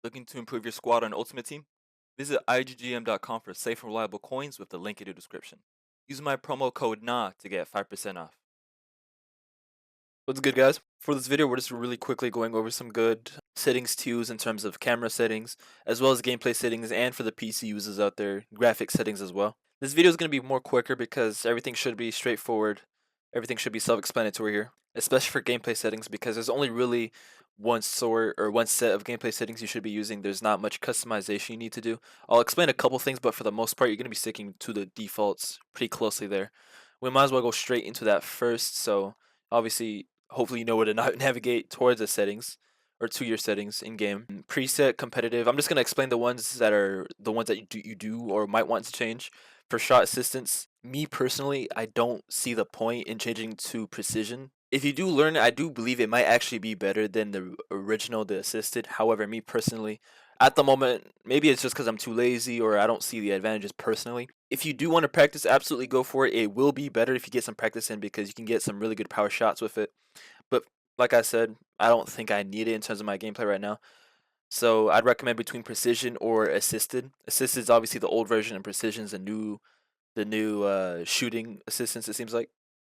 Looking to improve your squad on Ultimate Team? Visit IGGM.com for safe and reliable coins with the link in the description. Use my promo code NA to get 5% off. What's good, guys? For this video, we're just really quickly going over some good settings to use in terms of camera settings, as well as gameplay settings, and for the PC users out there, graphic settings as well. This video is going to be more quicker because everything should be straightforward. Everything should be self-explanatory here, especially for gameplay settings, because there's only really one sort or one set of gameplay settings you should be using. There's not much customization you need to do. I'll explain a couple things, but for the most part, you're going to be sticking to the defaults pretty closely there. We might as well go straight into that first. So obviously, hopefully you know where to navigate towards the settings or to your settings in game. Preset competitive. I'm just gonna explain the ones that are the ones that you do or might want to change. For shot assistance, me personally, I don't see the point in changing to precision. If you do learn it, I do believe it might actually be better than the original, the assisted. However, me personally, at the moment, maybe it's just because I'm too lazy or I don't see the advantages personally. If you do want to practice, absolutely go for it. It will be better if you get some practice in because you can get some really good power shots with it. But like I said, I don't think I need it in terms of my gameplay right now. So I'd recommend between precision or assisted. Assisted is obviously the old version, and precision is the new shooting assistance. It seems like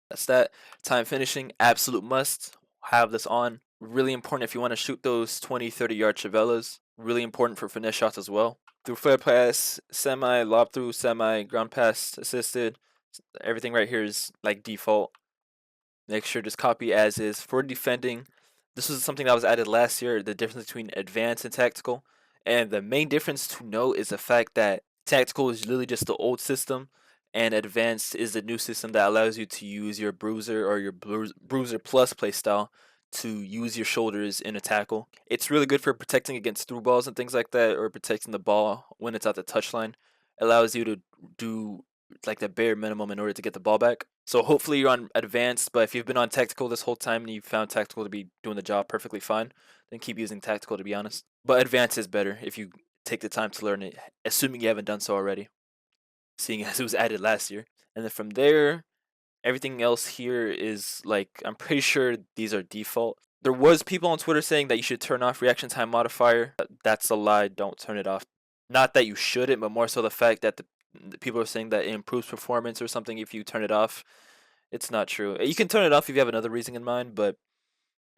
that's that. Time finishing, absolute must. Have this on. Really important if you want to shoot those 20, 30-yard chavelas. Really important for finesse shots as well. Through flare pass, semi, lob through, semi, ground pass, assisted. Everything right here is like default. Make sure just copy as is. For defending, this was something that was added last year, the difference between advanced and tactical. And the main difference to note is the fact that tactical is literally just the old system, and advanced is the new system that allows you to use your bruiser or your bruiser plus playstyle to use your shoulders in a tackle. It's really good for protecting against through balls and things like that, or protecting the ball when it's at the touchline. Allows you to do like the bare minimum in order to get the ball back. So hopefully you're on advanced, but if you've been on tactical this whole time and you found tactical to be doing the job perfectly fine, then keep using tactical, to be honest. But advanced is better if you take the time to learn it, assuming you haven't done so already, seeing as it was added last year. And then from there, everything else here is like, I'm pretty sure these are default. There was people on Twitter saying that you should turn off reaction time modifier. That's a lie. Don't turn it off. Not that you shouldn't, but more so the fact that the people are saying that it improves performance or something if you turn it off. It's not true. You can turn it off if you have another reason in mind, but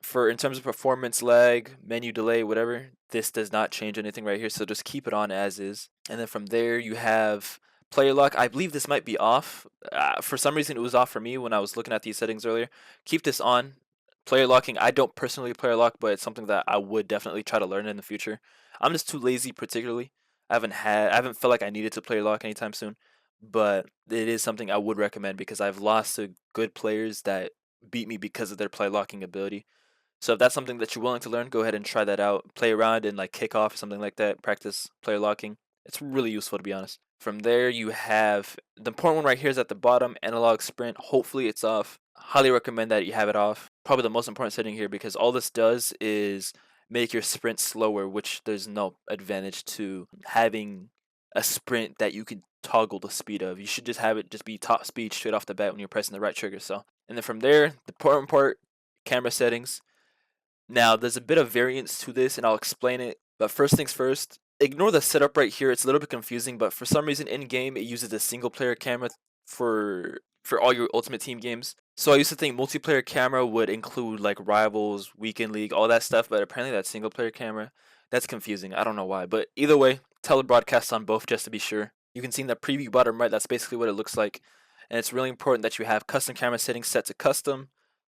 for in terms of performance lag, menu delay, whatever, this does not change anything right here. So just keep it on as is. And then from there you have player lock. I believe this might be off. For some reason it was off for me when I was looking at these settings earlier. Keep this on. Player locking, I don't personally player lock, but it's something that I would definitely try to learn in the future. I'm just too lazy particularly. I haven't felt like I needed to player lock anytime soon, but it is something I would recommend because I've lost to good players that beat me because of their play locking ability. So if that's something that you're willing to learn, go ahead and try that out. Play around and like kickoff or something like that. Practice player locking. It's really useful, to be honest. From there, you have the important one right here is at the bottom, analog sprint. Hopefully it's off. Highly recommend that you have it off. Probably the most important setting here because all this does is make your sprint slower, which there's no advantage to having a sprint that you can toggle the speed of. You should just have it just be top speed straight off the bat when you're pressing the right trigger. So, and then from there, the important part, camera settings. Now, there's a bit of variance to this, and I'll explain it. But first things first, ignore the setup right here. It's a little bit confusing, but for some reason in game it uses a single player camera for all your Ultimate Team games. So I used to think multiplayer camera would include like rivals, weekend league, all that stuff, but apparently that single player camera, that's confusing. I don't know why, but either way, telebroadcast on both just to be sure. You can see in the preview bottom right, that's basically what it looks like. And it's really important that you have custom camera settings set to custom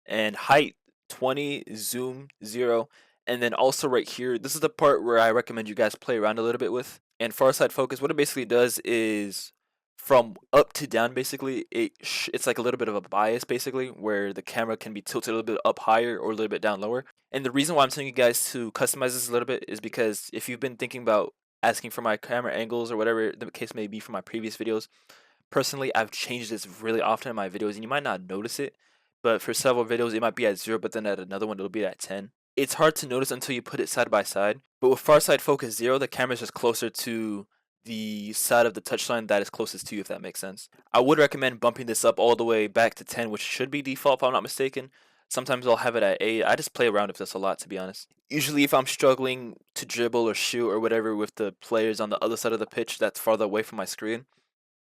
and height 20, zoom 0, and then also right here, this is the part where I recommend you guys play around a little bit with. And far side focus, what it basically does is from up to down, basically, it's like a little bit of a bias, basically, where the camera can be tilted a little bit up higher or a little bit down lower. And the reason why I'm telling you guys to customize this a little bit is because if you've been thinking about asking for my camera angles or whatever the case may be from my previous videos, personally, I've changed this really often in my videos, and you might not notice it, but for several videos, it might be at 0, but then at another one, it'll be at 10. It's hard to notice until you put it side by side, but with far side focus 0, the camera's just closer to the side of the touchline that is closest to you, if that makes sense. I would recommend bumping this up all the way back to 10, which should be default if I'm not mistaken, Sometimes I'll have it at 8. I just play around with this a lot, to be honest. Usually if I'm struggling to dribble or shoot or whatever with the players on the other side of the pitch that's farther away from my screen,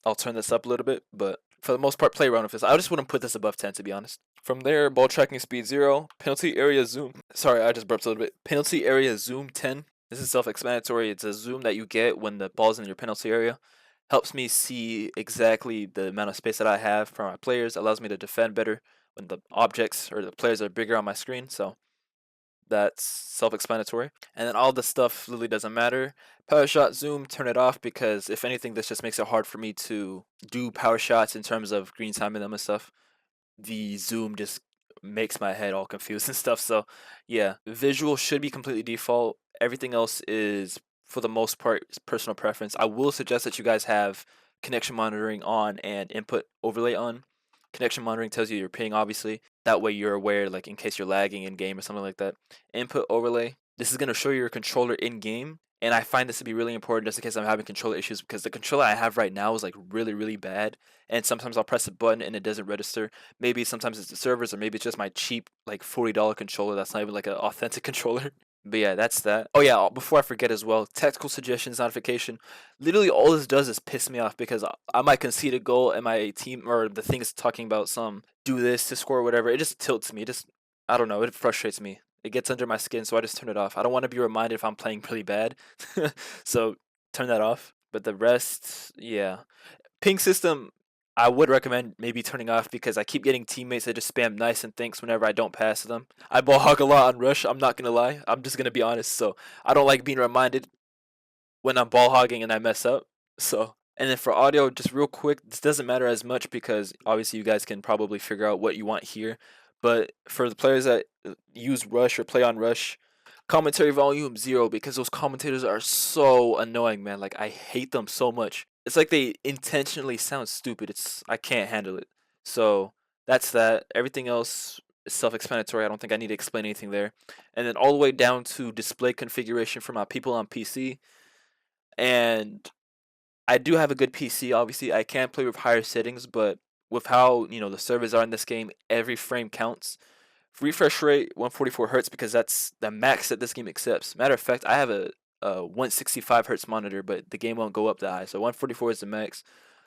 I'll turn this up a little bit, but for the most part, play around with this. I just wouldn't put this above 10, to be honest. From there, ball tracking speed 0, penalty area zoom. Sorry, I just burped a little bit. Penalty area zoom 10. This is self-explanatory. It's a zoom that you get when the ball's in your penalty area. Helps me see exactly the amount of space that I have for my players. Allows me to defend better when the objects or the players are bigger on my screen. So that's self-explanatory. And then all the stuff really doesn't matter. Power shot zoom, turn it off because if anything, this just makes it hard for me to do power shots in terms of green timing them and stuff. The zoom just makes my head all confused and stuff. So yeah, visual should be completely default. Everything else is for the most part personal preference. I will suggest that you guys have connection monitoring on and input overlay on. Connection monitoring tells you your ping, obviously. That way you're aware, like in case you're lagging in game or something like that. Input overlay. This is going to show you your controller in game. And I find this to be really important just in case I'm having controller issues because the controller I have right now is like really, really bad. And sometimes I'll press a button and it doesn't register. Maybe sometimes it's the servers or maybe it's just my cheap like $40 controller that's not even like an authentic controller. But yeah, that's that. Oh yeah, before I forget as well, technical suggestions notification. Literally all this does is piss me off because I might concede a goal and my team or the thing is talking about some do this to score or whatever. It just tilts me. I don't know, it frustrates me. It gets under my skin, so I just turn it off. I don't want to be reminded if I'm playing really bad. So turn that off. But the rest, yeah. Ping system, I would recommend maybe turning off because I keep getting teammates that just spam nice and thanks whenever I don't pass them. I ball hog a lot on rush, I'm not gonna lie. I'm just gonna be honest. So I don't like being reminded when I'm ball hogging and I mess up. So and then for audio, just real quick, this doesn't matter as much because obviously you guys can probably figure out what you want here. But for the players that use Rush or play on Rush, commentary volume 0 because those commentators are so annoying, man. Like I hate them so much. It's like they intentionally sound stupid. I can't handle it. So that's that. Everything else is self-explanatory. I don't think I need to explain anything there. And then all the way down to display configuration for my people on PC. And I do have a good PC, obviously. I can play with higher settings, but with how, the servers are in this game, every frame counts. Refresh rate 144 hertz because that's the max that this game accepts. Matter of fact, I have a 165 hertz monitor, but the game won't go up that high. So 144 is the max.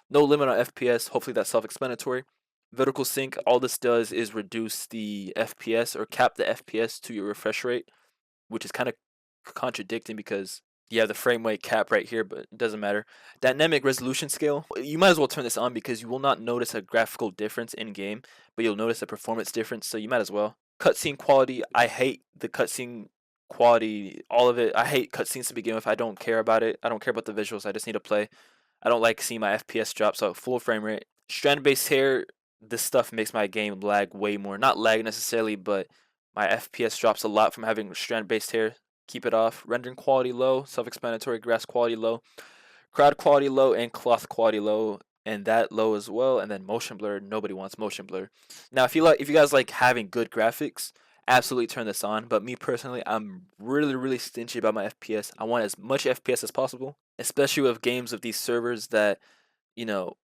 No limit on FPS. Hopefully that's self-explanatory. Vertical sync, all this does is reduce the FPS or cap the FPS to your refresh rate, which is kind of contradicting because you have the frame rate cap right here, but it doesn't matter. Dynamic resolution scale, you might as well turn this on because you will not notice a graphical difference in game, but you'll notice a performance difference, so you might as well. Cutscene quality, I hate the cutscene quality, all of it. I hate cutscenes to begin with. I don't care about it. I don't care about the visuals. I just need to play. I don't like seeing my FPS drop, so full frame rate. Strand-based hair, this stuff makes my game lag way more. Not lag necessarily, but my FPS drops a lot from having strand-based hair. Keep it off. Rendering quality low, self-explanatory. Grass quality low, crowd quality low, and cloth quality low, and that low as well. And then motion blur. Nobody wants motion blur. Now, if you guys like having good graphics, absolutely turn this on. But me personally, I'm really, really stingy about my FPS. I want as much FPS as possible, especially with games with these servers that, you know,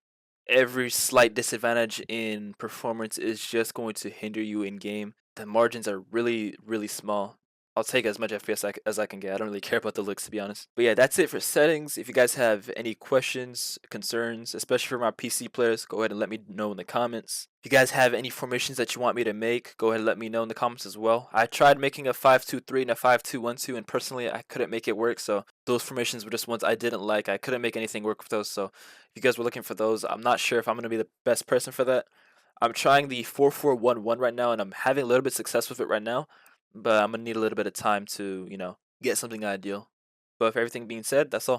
every slight disadvantage in performance is just going to hinder you in game. The margins are really, really small. I'll take as much FPS as I can get. I don't really care about the looks, to be honest. But yeah, that's it for settings. If you guys have any questions, concerns, especially for my PC players, go ahead and let me know in the comments. If you guys have any formations that you want me to make, go ahead and let me know in the comments as well. I tried making a 5-2-3 and a 5-2-1-2, and personally, I couldn't make it work. So those formations were just ones I didn't like. I couldn't make anything work with those. So if you guys were looking for those, I'm not sure if I'm going to be the best person for that. I'm trying the 4-4-1-1 right now, and I'm having a little bit of success with it right now. But I'm gonna need a little bit of time to, get something ideal. But with everything being said, that's all.